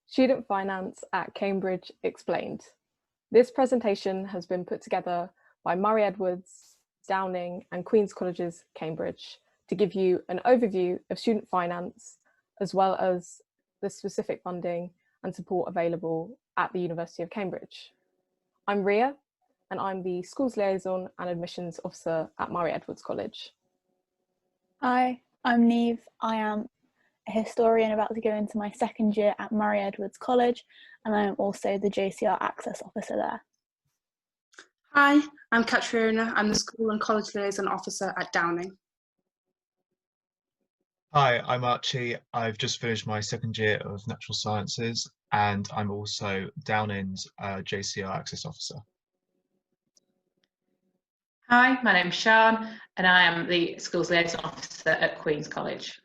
Student Finance at Cambridge Explained. This presentation has been put together by Murray Edwards, Downing and Queen's Colleges, Cambridge, to give you an overview of student finance, as well as the specific funding and support available at the University of Cambridge. I'm Ria, and I'm the Schools Liaison and Admissions Officer at Murray Edwards College. Hi, I'm Neve. I am a historian about to go into my second year at Murray Edwards College, and I am also the JCR Access Officer there. Hi, I'm Katrina. I'm the School and College Liaison Officer at Downing. Hi, I'm Archie. I've just finished my second year of Natural Sciences, and I'm also Downing's JCR Access Officer. Hi, my name's Sian, and I am the Schools Liaison Officer at Queen's College.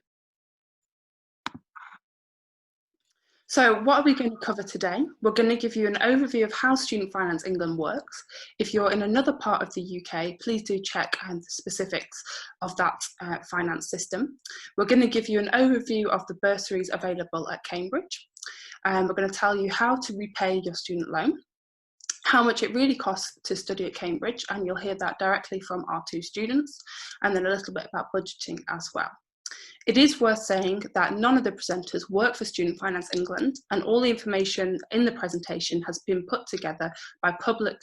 So what are we going to cover today? We're going to give you an overview of how Student Finance England works. If you're in another part of the UK, please do check the specifics of that finance system. We're going to give you an overview of the bursaries available at Cambridge. We're going to tell you how to repay your student loan, how much it really costs to study at Cambridge, and you'll hear that directly from our two students, and then a little bit about budgeting as well. It is worth saying that none of the presenters work for Student Finance England, and all the information in the presentation has been put together by public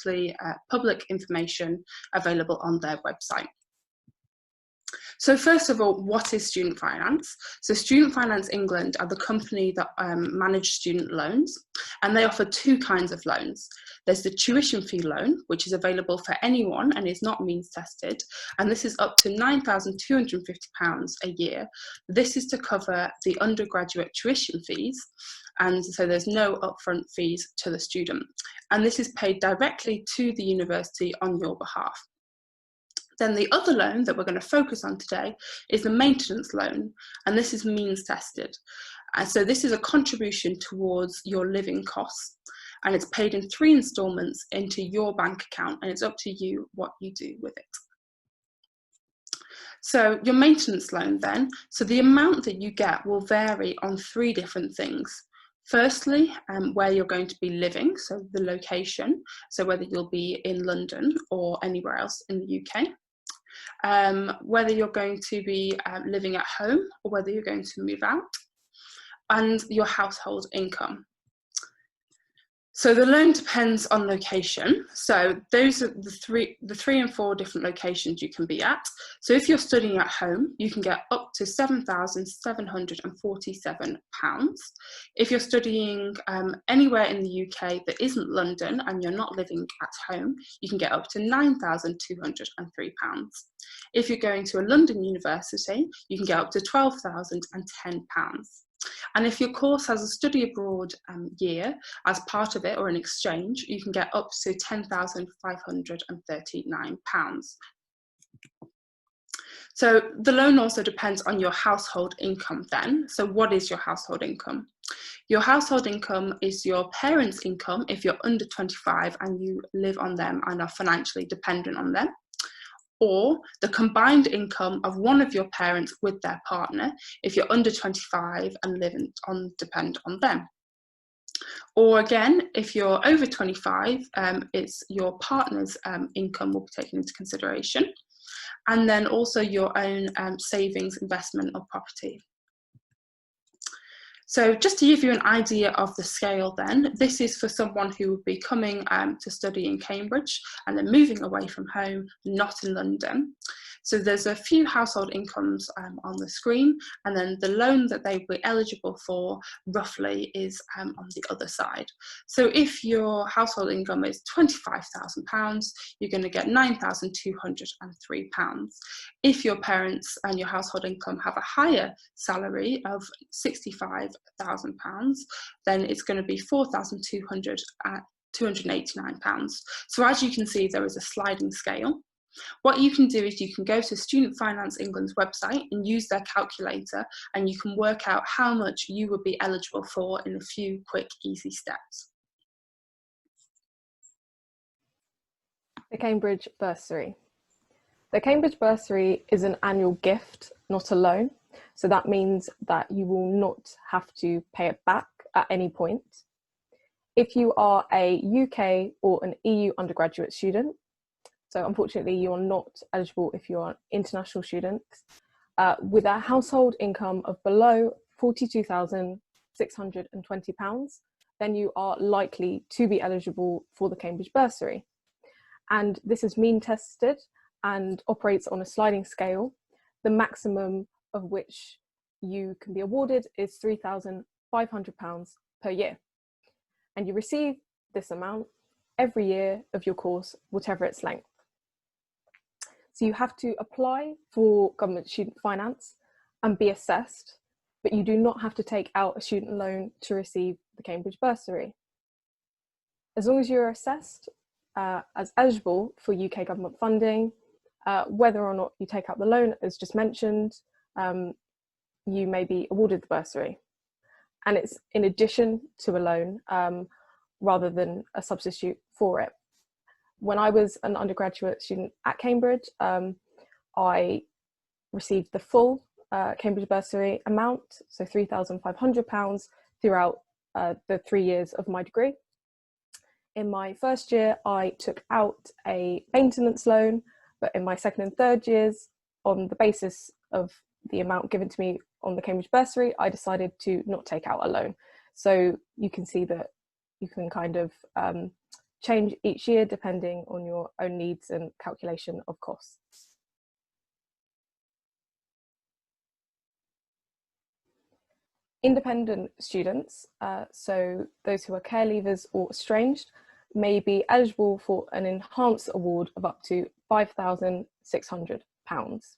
information available on their website. So first of all, what is Student Finance? So Student Finance England are the company that manage student loans, and they offer two kinds of loans. There's the tuition fee loan, which is available for anyone and is not means tested, and this is up to £9,250 a year. This is to cover the undergraduate tuition fees, and so there's no upfront fees to the student. And this is paid directly to the university on your behalf. Then the other loan that we're going to focus on today is the maintenance loan, and this is means tested. And so this is a contribution towards your living costs, and it's paid in 3 instalments into your bank account, and it's up to you what you do with it. So your maintenance loan then, so the amount that you get will vary on 3 different things. Firstly, where you're going to be living, so the location, so whether you'll be in London or anywhere else in the UK. Whether you're going to be living at home or whether you're going to move out, and your household income. So the loan depends on location. So those are the three and 4 different locations you can be at. So if you're studying at home, you can get up to £7,747. If you're studying anywhere in the UK that isn't London and you're not living at home, you can get up to £9,203. If you're going to a London university, you can get up to £12,010. And if your course has a study abroad year as part of it or an exchange, you can get up to £10,539. So the loan also depends on your household income then. So what is your household income? Your household income is your parents' income if you're under 25 and you live on them and are financially dependent on them, or the combined income of one of your parents with their partner if you're under 25 and depend on them. Or again, if you're over 25, it's your partner's income will be taken into consideration, and then also your own savings, investment or property. So just to give you an idea of the scale then, this is for someone who would be coming to study in Cambridge and then moving away from home, not in London. So there's a few household incomes on the screen, and then the loan that they will be eligible for roughly is on the other side. So if your household income is £25,000, you're going to get £9,203. If your parents and your household income have a higher salary of £65,000, then it's going to be £4,289. So as you can see, there is a sliding scale. What you can do is you can go to Student Finance England's website and use their calculator, and you can work out how much you would be eligible for in a few quick, easy steps. The Cambridge Bursary. The Cambridge Bursary is an annual gift, not a loan. So that means that you will not have to pay it back at any point. If you are a UK or an EU undergraduate student, so unfortunately you are not eligible if you are an international student, with a household income of below £42,620, then you are likely to be eligible for the Cambridge bursary. And this is mean tested and operates on a sliding scale, the maximum of which you can be awarded is £3,500 per year. And you receive this amount every year of your course, whatever its length. So you have to apply for government student finance and be assessed, but you do not have to take out a student loan to receive the Cambridge bursary. As long as you're assessed as eligible for UK government funding, whether or not you take out the loan, as just mentioned, you may be awarded the bursary. And it's in addition to a loan rather than a substitute for it. When I was an undergraduate student at Cambridge, I received the full Cambridge bursary amount, so £3,500 throughout the 3 years of my degree. In my first year, I took out a maintenance loan, but in my second and third years, on the basis of the amount given to me on the Cambridge bursary, I decided to not take out a loan. So you can see that you can kind of change each year depending on your own needs and calculation of costs. Independent students, so those who are care leavers or estranged, may be eligible for an enhanced award of up to £5,600.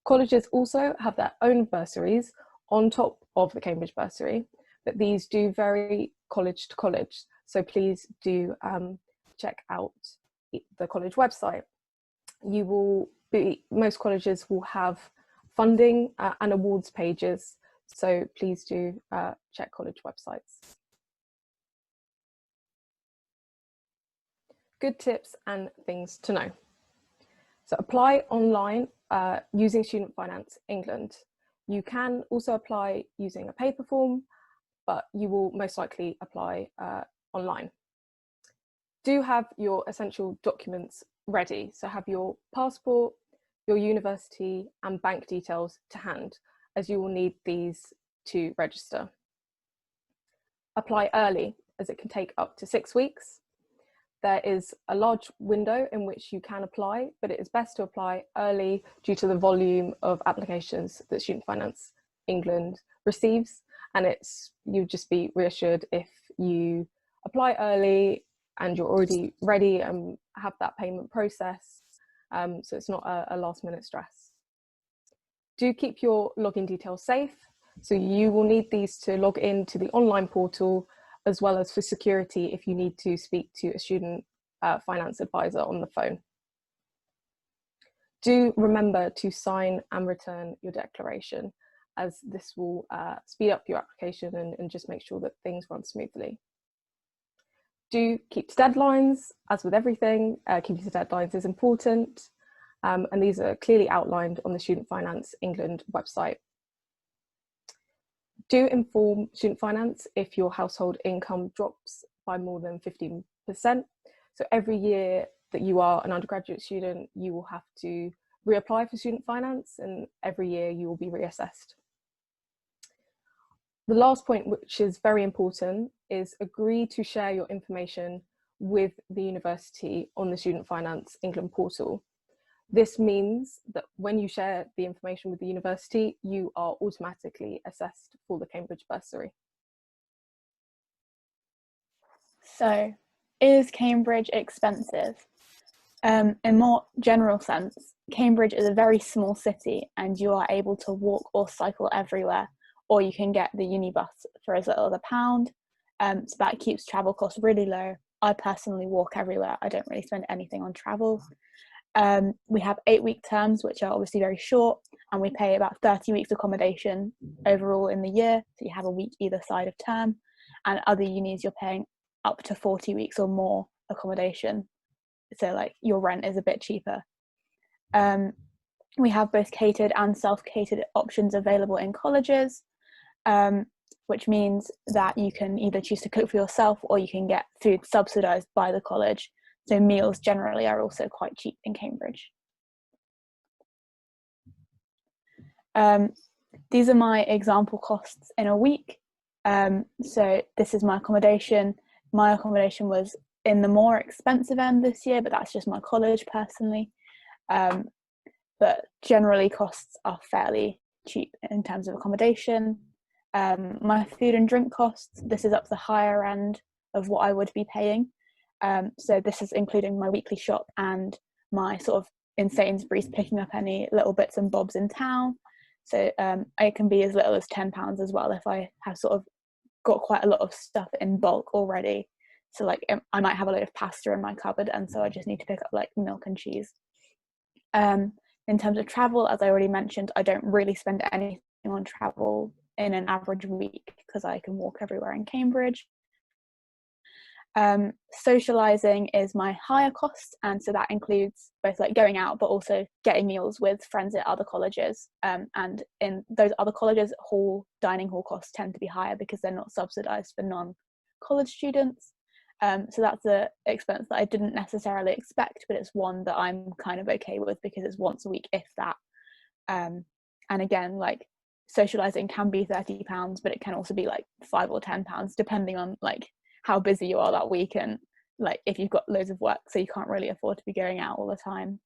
Colleges also have their own bursaries on top of the Cambridge bursary, but these do vary college to college. So please do check out the college website. Most colleges will have funding and awards pages, so please do check college websites. Good tips and things to know. So apply online using Student Finance England. You can also apply using a paper form, but you will most likely apply online. Do have your essential documents ready. So have your passport, your university and bank details to hand, as you will need these to register. Apply early, as it can take up to 6 weeks. There is a large window in which you can apply, but it is best to apply early due to the volume of applications that Student Finance England receives. And you'd just be reassured if you apply early and you're already ready and have that payment process, so it's not a last minute stress. Do keep your login details safe. So you will need these to log in to the online portal, as well as for security if you need to speak to a student finance advisor on the phone. Do remember to sign and return your declaration, as this will speed up your application and just make sure that things run smoothly. Do keep to deadlines. As with everything, keeping to deadlines is important, and these are clearly outlined on the Student Finance England website. Do inform Student Finance if your household income drops by more than 15%. So every year that you are an undergraduate student, you will have to reapply for Student Finance, and every year you will be reassessed. The last point, which is very important, is agree to share your information with the university on the Student Finance England portal. This means that when you share the information with the university, you are automatically assessed for the Cambridge bursary. So, is Cambridge expensive? In a more general sense, Cambridge is a very small city and you are able to walk or cycle everywhere, or you can get the uni bus for as little as £1. So that keeps travel costs really low. I personally walk everywhere. I don't really spend anything on travel. We have 8-week terms, which are obviously very short, and we pay about 30 weeks accommodation overall in the year. So you have a week either side of term, and other unis you're paying up to 40 weeks or more accommodation. So like your rent is a bit cheaper. We have both catered and self-catered options available in colleges. which means that you can either choose to cook for yourself or you can get food subsidised by the college. So meals generally are also quite cheap in Cambridge. These are my example costs in a week. So this is my accommodation. My accommodation was in the more expensive end this year, but that's just my college personally. But generally costs are fairly cheap in terms of accommodation. My food and drink costs, this is up to the higher end of what I would be paying. So this is including my weekly shop and my sort of in Sainsbury's picking up any little bits and bobs in town. So it can be as little as £10 as well if I have sort of got quite a lot of stuff in bulk already. So like I might have a load of pasta in my cupboard, and so I just need to pick up like milk and cheese. In terms of travel, as I already mentioned, I don't really spend anything on travel in an average week because I can walk everywhere in Cambridge. Socializing is my higher cost, and so that includes both like going out but also getting meals with friends at other colleges, and in those other colleges dining hall costs tend to be higher because they're not subsidized for non-college students. So that's an expense that I didn't necessarily expect, but it's one that I'm kind of okay with because it's once a week, if that. And again, like socializing can be £30, but it can also be like £5 or £10 depending on like how busy you are that week, and like if you've got loads of work so you can't really afford to be going out all the time.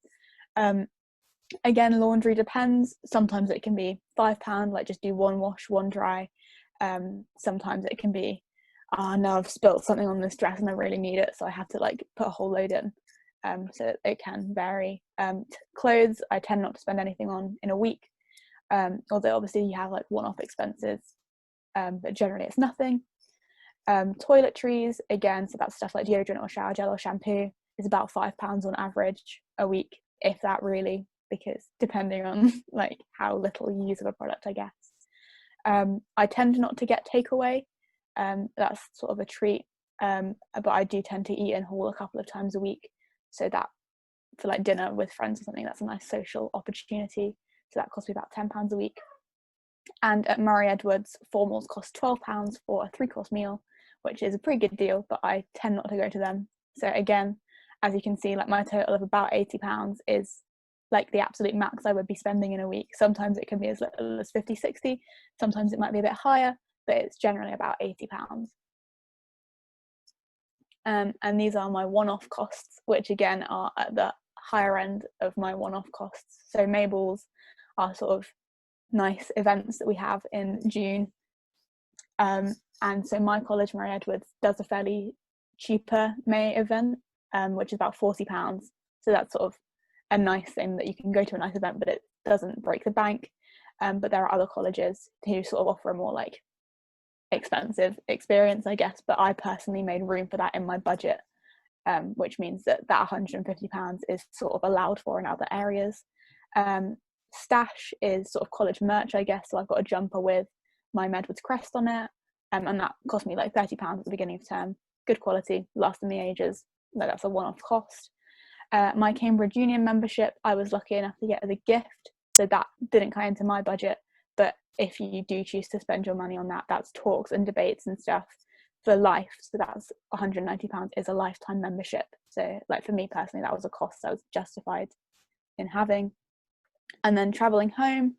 Again, laundry depends. Sometimes it can be £5, like just do one wash, one dry. Sometimes it can be, oh no, I've spilt something on this dress and I really need it, so I have to like put a whole load in. So it can vary. Clothes I tend not to spend anything on in a week, although obviously you have like one-off expenses, but generally it's nothing. Toiletries, again, so that's stuff like deodorant or shower gel or shampoo, is about £5 on average a week, if that really, because depending on like how little you use of a product, I guess. I tend not to get takeaway, that's sort of a treat, but I do tend to eat in hall a couple of times a week, so that for like dinner with friends or something, that's a nice social opportunity, so that costs me about £10 a week. And at Murray Edwards, formals cost £12 for a 3-course meal, which is a pretty good deal, but I tend not to go to them. So again, as you can see, like my total of about £80 is like the absolute max I would be spending in a week. Sometimes it can be as little as 50, 60, sometimes it might be a bit higher, but it's generally about £80. And these are my one-off costs, which again are at the higher end of my one-off costs. So Mabel's are sort of nice events that we have in June. And so my college, Murray Edwards, does a fairly cheaper May event, which is about £40. So that's sort of a nice thing that you can go to a nice event, but it doesn't break the bank. But there are other colleges who sort of offer a more like expensive experience, I guess. But I personally made room for that in my budget, which means that £150 is sort of allowed for in other areas. Stash is sort of college merch, I guess. So I've got a jumper with my Medwards crest on it, and that cost me like £30 at the beginning of term. Good quality, lasting me ages. Like that's a one-off cost. My Cambridge Union membership, I was lucky enough to get as a gift, so that didn't come into my budget. But if you do choose to spend your money on that, that's talks and debates and stuff for life. So that's £190 is a lifetime membership. So like for me personally, that was a cost I was justified in having. And then travelling home,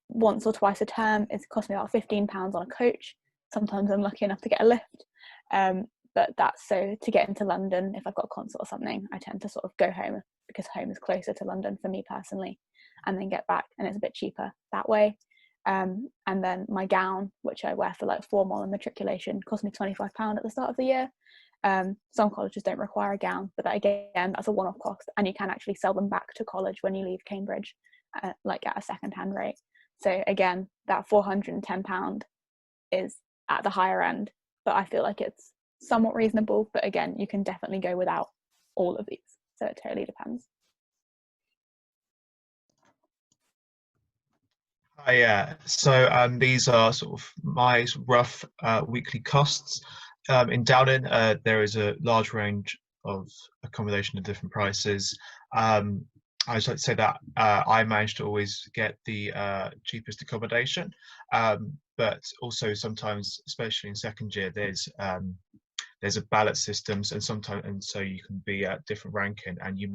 once or twice a term, it's cost me about £15 on a coach. Sometimes I'm lucky enough to get a lift, but that's so to get into London. If I've got a concert or something, I tend to sort of go home because home is closer to London for me personally, and then get back, and it's a bit cheaper that way. And then my gown, which I wear for like formal and matriculation, cost me £25 at the start of the year. Some colleges don't require a gown, but that, again, that's a one-off cost, and you can actually sell them back to college when you leave Cambridge, like at a second-hand rate. So again, that £410 is at the higher end, but I feel like it's somewhat reasonable. But again, you can definitely go without all of these, so it totally depends. Yeah, so these are sort of my rough weekly costs. In Downing, there is a large range of accommodation at different prices. I should say that I managed to always get the cheapest accommodation, but also sometimes, especially in second year, there's a ballot systems, and sometimes, and so you can be at different ranking, and there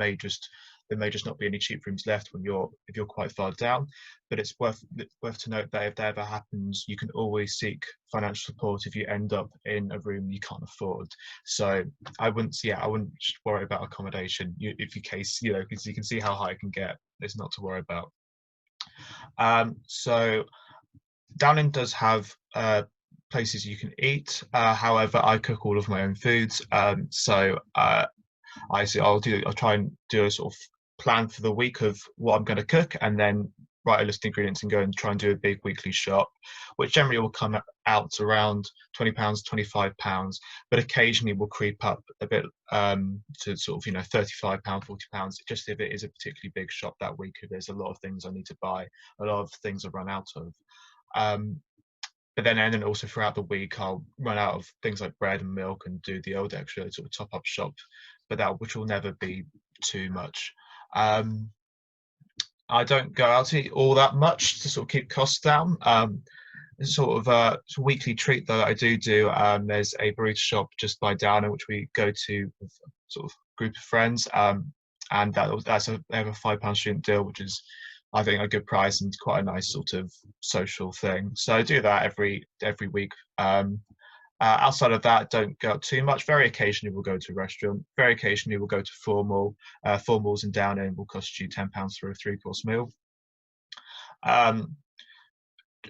may just not be any cheap rooms left when if you're quite far down. But it's worth to note that if that ever happens, you can always seek financial support if you end up in a room you can't afford. So I wouldn't worry about accommodation. If you case, because you can see how high it can get. There's not to worry about. So Downing does have places you can eat. However, I cook all of my own foods. So I'll try and do a sort of plan for the week of what I'm going to cook, and then write a list of ingredients and go and try and do a big weekly shop, which generally will come out around £20, £25, but occasionally will creep up a bit to sort of £35, £40, just if it is a particularly big shop that week. If there's a lot of things I need to buy, a lot of things I run out of. But then also throughout the week, I'll run out of things like bread and milk and do the old extra sort of top-up shop, but which will never be too much. I don't go out to eat all that much to sort of keep costs down. Sort of a weekly treat though that I do. There's a burrito shop just by Downer, which we go to with a sort of group of friends, and they have a £5 student deal, which is, I think, a good price and quite a nice sort of social thing. So I do that every week. Outside of that, don't go out too much. Very occasionally we'll go to a restaurant. Very occasionally we'll go to formal. Formals in Downend will cost you £10 for a 3-course meal.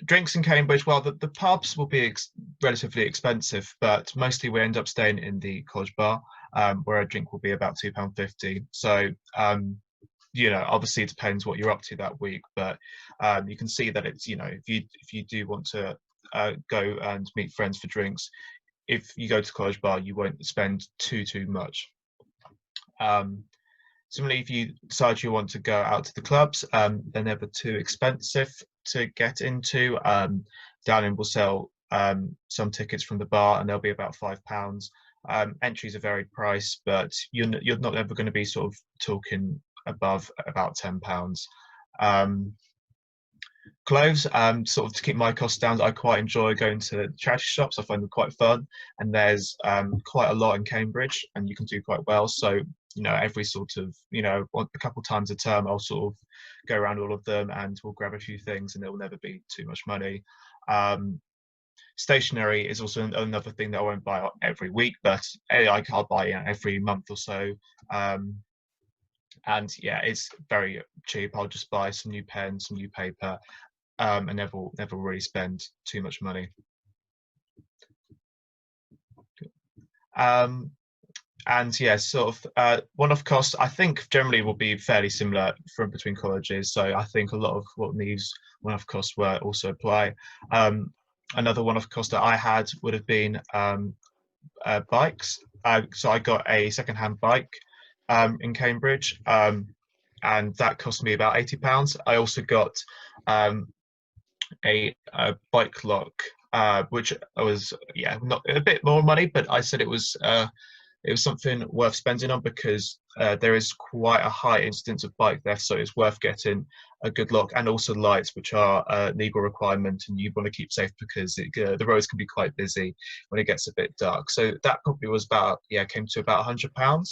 Drinks in Cambridge, well, the pubs will be relatively expensive, but mostly we end up staying in the college bar, where a drink will be about £2.50. So obviously it depends what you're up to that week, but you can see that it's, if you do want to go and meet friends for drinks, if you go to college bar, you won't spend too much. Similarly, if you decide you want to go out to the clubs, they're never too expensive to get into. Downing will sell some tickets from the bar, and they'll be about £5. Entries are very priced, but you're not ever going to be sort of talking above about £10. Clothes, sort of to keep my costs down, I quite enjoy going to charity shops. I find them quite fun, and there's quite a lot in Cambridge, and you can do quite well. So every sort of a couple of times a term, I'll sort of go around all of them, and we'll grab a few things, and it will never be too much money. Stationery is also another thing that I won't buy every week, but I'll buy every month or so. And yeah, it's very cheap. I'll just buy some new pens, some new paper, and never really spend too much money. And yeah, sort of one-off costs, I think generally will be fairly similar from between colleges. So I think a lot of what these one-off costs will also apply. Another one-off cost that I had would have been bikes. So I got a second-hand bike in Cambridge, and that cost me about £80. I also got a bike lock, which was not a bit more money, but I said it was something worth spending on, because there is quite a high incidence of bike theft, so it's worth getting a good lock, and also lights, which are a legal requirement, and you want to keep safe because the roads can be quite busy when it gets a bit dark. So that probably was came to about £100.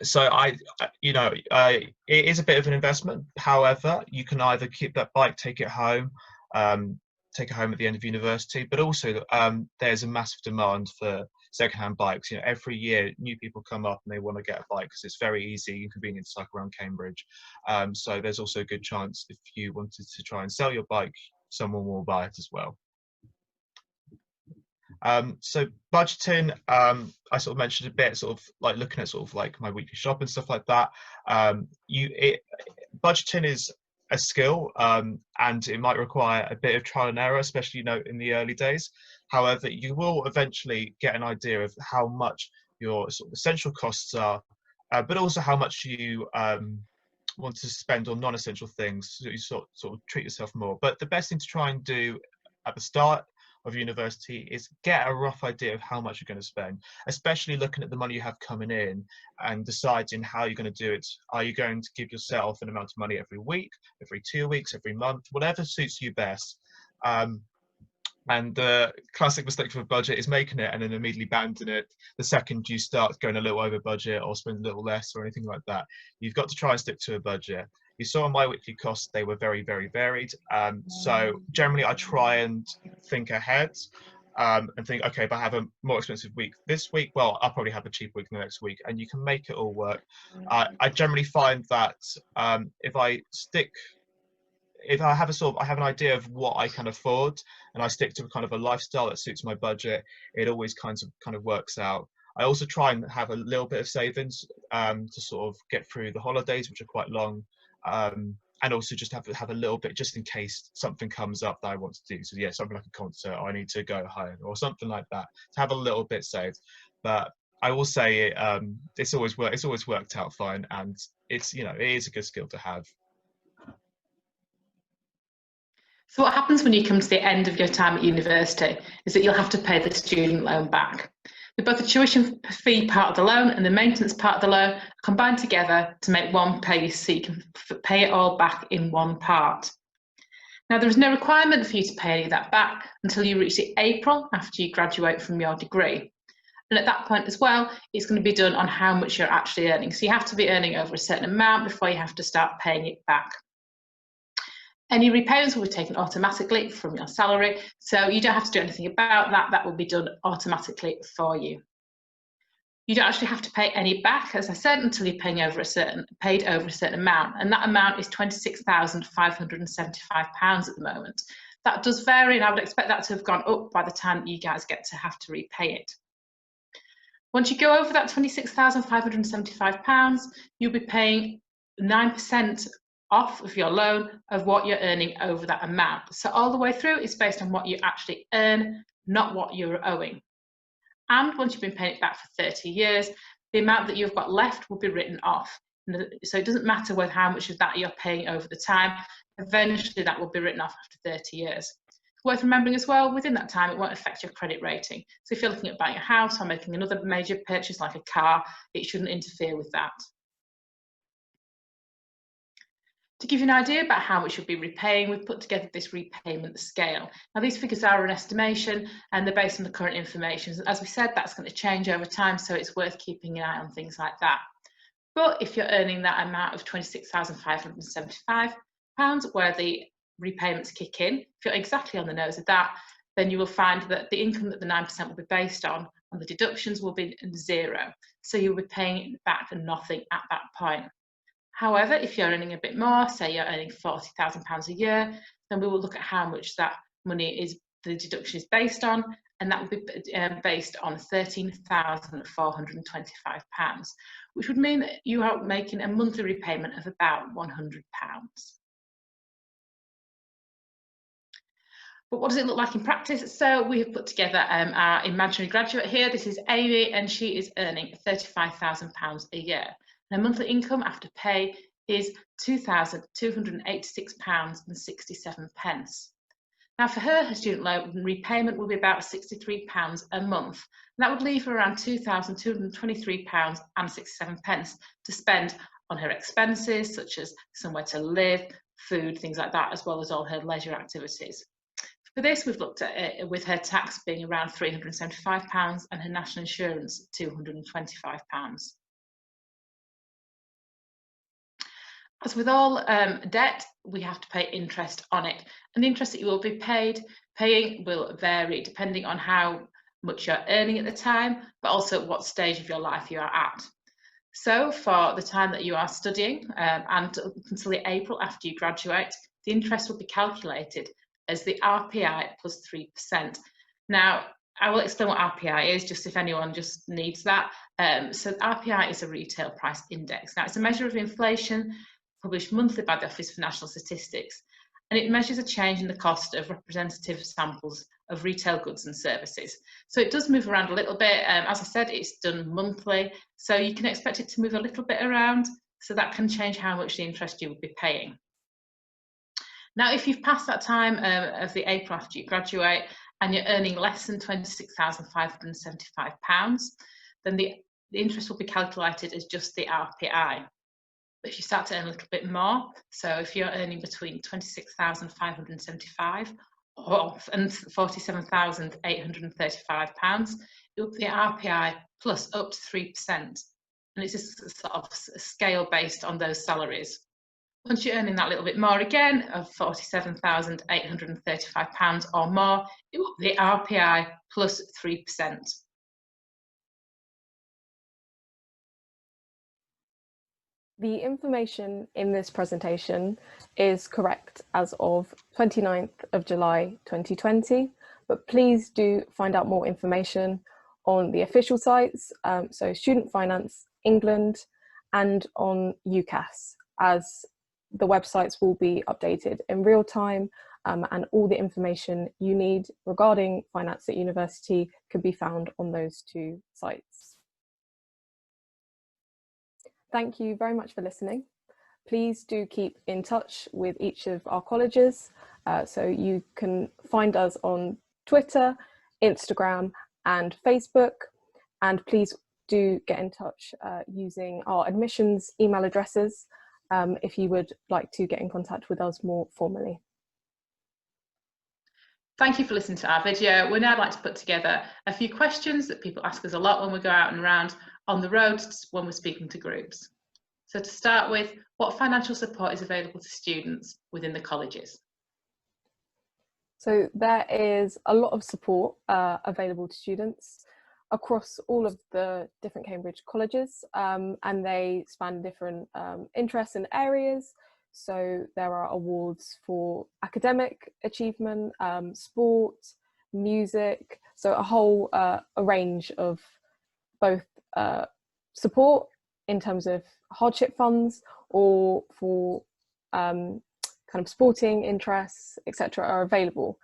So it is a bit of an investment. However, you can either keep that bike, take it home at the end of university, but also there's a massive demand for secondhand bikes. Every year new people come up and they want to get a bike because it's very easy and convenient to cycle around Cambridge. So there's also a good chance if you wanted to try and sell your bike, someone will buy it as well. So budgeting, I sort of mentioned a bit, sort of like looking at sort of like my weekly shop and stuff like that. Budgeting is a skill, and it might require a bit of trial and error, especially in the early days. However, you will eventually get an idea of how much your sort of essential costs are, but also how much you want to spend on non-essential things, so you sort of treat yourself more. But the best thing to try and do at the start of university is get a rough idea of how much you're going to spend, especially looking at the money you have coming in and deciding how you're going to do it. Are you going to give yourself an amount of money every week, every 2 weeks, every month, whatever suits you best? And the classic mistake for a budget is making it and then immediately abandoning it the second you start going a little over budget or spend a little less or anything like that. You've got to try and stick to a budget. You saw my weekly costs, they were very, very varied. So generally I try and think ahead and think, okay, if I have a more expensive week this week, well, I'll probably have a cheap week the next week, and you can make it all work. I generally find that if I have I have an idea of what I can afford and I stick to kind of a lifestyle that suits my budget, it always kind of works out. I also try and have a little bit of savings to sort of get through the holidays, which are quite long, and also just have a little bit just in case something comes up that I want to do. So yeah, something like a concert, or I need to go home or something like that, to have a little bit saved. But I will say it's always worked out fine, and it's, you know, it is a good skill to have. So what happens when you come to the end of your time at university is that you'll have to pay the student loan back. With both the tuition fee part of the loan and the maintenance part of the loan combined together to make one pay, so you can pay it all back in one part. Now, there is no requirement for you to pay any of that back until you reach the April after you graduate from your degree. And at that point as well, it's going to be done on how much you're actually earning. So you have to be earning over a certain amount before you have to start paying it back. Any repayments will be taken automatically from your salary, so you don't have to do anything about that. That will be done automatically for you. You don't actually have to pay any back, as I said, until you're paid over a certain amount, and that amount is £26,575 at the moment. That does vary, and I would expect that to have gone up by the time that you guys get to have to repay it. Once you go over that £26,575, you'll be paying 9% off of your loan of what you're earning over that amount. So all the way through, it's based on what you actually earn, not what you're owing. And once you've been paying it back for 30 years, the amount that you've got left will be written off. So it doesn't matter how much of that you're paying over the time, eventually that will be written off after 30 years. Worth remembering as well, within that time, it won't affect your credit rating. So if you're looking at buying a house or making another major purchase like a car, it shouldn't interfere with that. To give you an idea about how much you'll be repaying, we've put together this repayment scale. Now, these figures are an estimation and they're based on the current information. As we said, that's going to change over time, so it's worth keeping an eye on things like that. But if you're earning that amount of £26,575, where the repayments kick in, if you're exactly on the nose of that, then you will find that the income that the 9% will be based on and the deductions will be 0. So you'll be paying back nothing at that point. However, if you're earning a bit more, say you're earning £40,000 a year, then we will look at how much that money is, the deduction is based on, and that will be based on £13,425, which would mean that you are making a monthly repayment of about £100. But what does it look like in practice? So we have put together our imaginary graduate here. This is Amy, and she is earning £35,000 a year. Her monthly income after pay is £2,286.67. Now, for her student loan repayment will be about £63 a month. And that would leave her around £2,223.67 to spend on her expenses, such as somewhere to live, food, things like that, as well as all her leisure activities. For this, we've looked at it with her tax being around £375 and her national insurance £225. As with all debt, we have to pay interest on it, and the interest that you will be paying will vary depending on how much you're earning at the time, but also what stage of your life you are at. So for the time that you are studying and until April after you graduate, the interest will be calculated as the RPI plus 3%. Now, I will explain what RPI is, just if anyone just needs that. So RPI is a retail price index. Now, it's a measure of inflation published monthly by the Office for National Statistics, and it measures a change in the cost of representative samples of retail goods and services. So it does move around a little bit. As I said, it's done monthly, so you can expect it to move a little bit around, so that can change how much the interest you will be paying. Now, if you've passed that time of the April after you graduate, and you're earning less than £26,575, then the interest will be calculated as just the RPI. But if you start to earn a little bit more, so if you're earning between £26,575 and £47,835, it will be the RPI plus up to 3%. And it's just a sort of a scale based on those salaries. Once you're earning that little bit more again, of £47,835 or more, it will be the RPI plus 3%. The information in this presentation is correct as of 29th of July 2020, but please do find out more information on the official sites, so Student Finance England and on UCAS, as the websites will be updated in real time, and all the information you need regarding finance at university can be found on those two sites. Thank you very much for listening. Please do keep in touch with each of our colleges. So you can find us on Twitter, Instagram and Facebook. And please do get in touch using our admissions email addresses if you would like to get in contact with us more formally. Thank you for listening to our video. We'd now like to put together a few questions that people ask us a lot when we go out and around on the road when we're speaking to groups. So to start with, what financial support is available to students within the colleges? So there is a lot of support available to students across all of the different Cambridge colleges, and they span different interests and areas. So there are awards for academic achievement, sport, music, so a whole a range of both support in terms of hardship funds or for kind of sporting interests, etc., are available.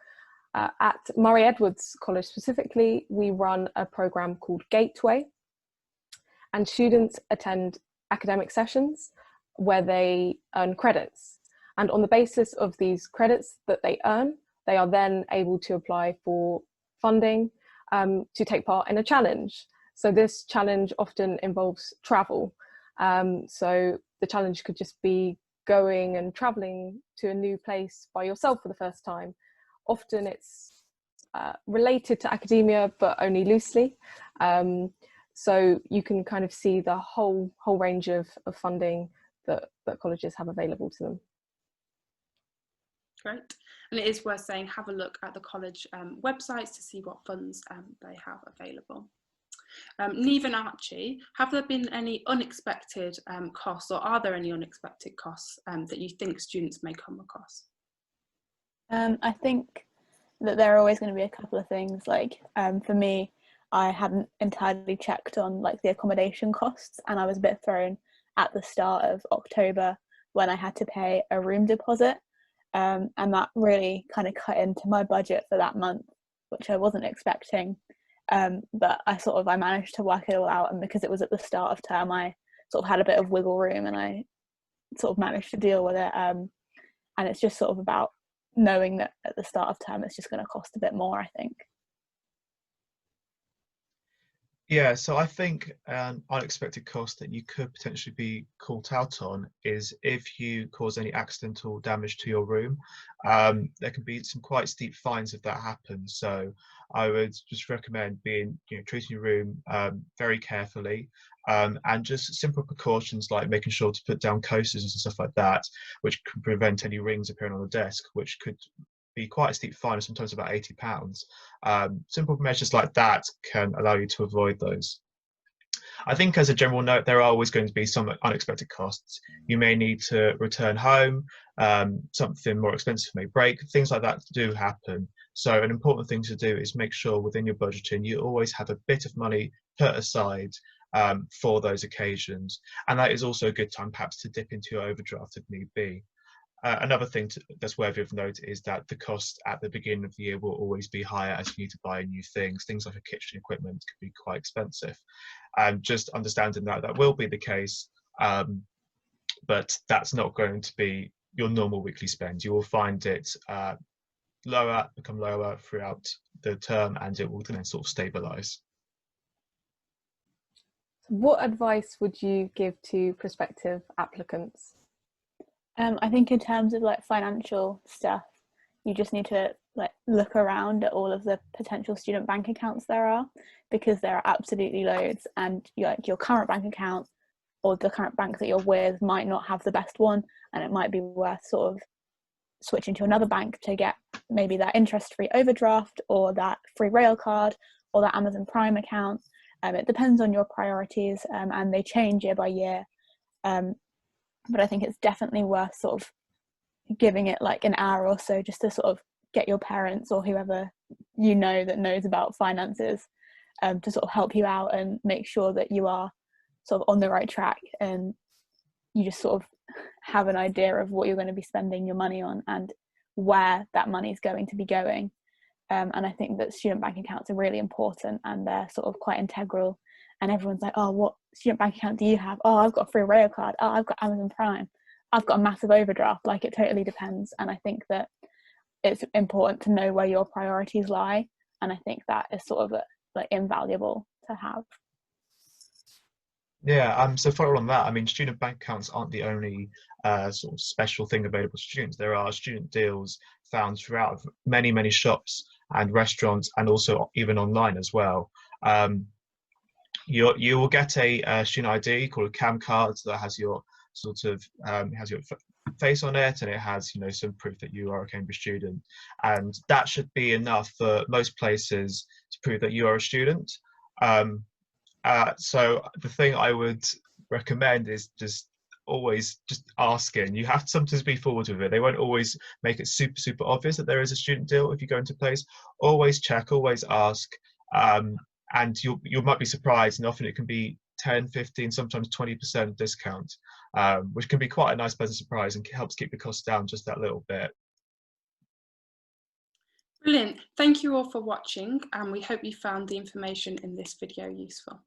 At Murray Edwards College specifically, we run a programme called Gateway, and students attend academic sessions where they earn credits. And on the basis of these credits that they earn, they are then able to apply for funding to take part in a challenge. So this challenge often involves travel. So the challenge could just be going and traveling to a new place by yourself for the first time. Often it's related to academia, but only loosely. So you can kind of see the whole range of funding that colleges have available to them. Great. And it is worth saying, have a look at the college websites to see what funds they have available. Neve and Archie, have there been any unexpected costs, or are there any unexpected costs that you think students may come across? I think that there are always going to be a couple of things. Like for me, I hadn't entirely checked on like the accommodation costs, and I was a bit thrown at the start of October when I had to pay a room deposit, and that really kind of cut into my budget for that month, which I wasn't expecting. But I managed to work it all out, and because it was at the start of term, I sort of had a bit of wiggle room, and I sort of managed to deal with it. And it's just sort of about knowing that at the start of term it's just going to cost a bit more, I think. Yeah, so I think an unexpected cost that you could potentially be caught out on is if you cause any accidental damage to your room. There can be some quite steep fines if that happens. So I would just recommend treating your room very carefully, and just simple precautions like making sure to put down coasters and stuff like that, which can prevent any rings appearing on the desk, which could be quite a steep fine, sometimes about £80. Simple measures like that can allow you to avoid those. I think as a general note, there are always going to be some unexpected costs. You may need to return home, something more expensive may break, things like that do happen. So an important thing to do is make sure within your budgeting you always have a bit of money put aside for those occasions. And that is also a good time perhaps to dip into your overdraft if need be. Another thing that's worthy of note is that the cost at the beginning of the year will always be higher as you need to buy new things. Things like a kitchen equipment can be quite expensive. And just understanding that will be the case, but that's not going to be your normal weekly spend. You will find it become lower throughout the term, and it will then sort of stabilise. What advice would you give to prospective applicants? I think in terms of like financial stuff, you just need to like look around at all of the potential student bank accounts there are, because there are absolutely loads, and your current bank account or the current bank that you're with might not have the best one, and it might be worth sort of switching to another bank to get maybe that interest-free overdraft or that free rail card or that Amazon Prime account. It depends on your priorities, and they change year by year. But I think it's definitely worth sort of giving it like an hour or so just to sort of get your parents or whoever you know that knows about finances to sort of help you out and make sure that you are sort of on the right track, and you just sort of have an idea of what you're going to be spending your money on and where that money is going to be going. And I think that student bank accounts are really important, and they're sort of quite integral. And everyone's like, oh, what student bank account do you have? Oh, I've got a free rail card. Oh, I've got Amazon Prime. I've got a massive overdraft. Like, it totally depends. And I think that it's important to know where your priorities lie. And I think that is sort of like invaluable to have. Yeah, so follow on that, I mean, student bank accounts aren't the only sort of special thing available to students. There are student deals found throughout many, many shops and restaurants, and also even online as well. You will get a student ID called a CAM card that has your sort of has your face on it, and it has, you know, some proof that you are a Cambridge student, and that should be enough for most places to prove that you are a student. So the thing I would recommend is just always just asking. You have to sometimes be forward with it. They won't always make it super obvious that there is a student deal if you go into a place. Always check, always ask, and you might be surprised, and often it can be 10, 15, sometimes 20% discount, which can be quite a nice pleasant surprise and helps keep the costs down just that little bit. Brilliant. Thank you all for watching, and we hope you found the information in this video useful.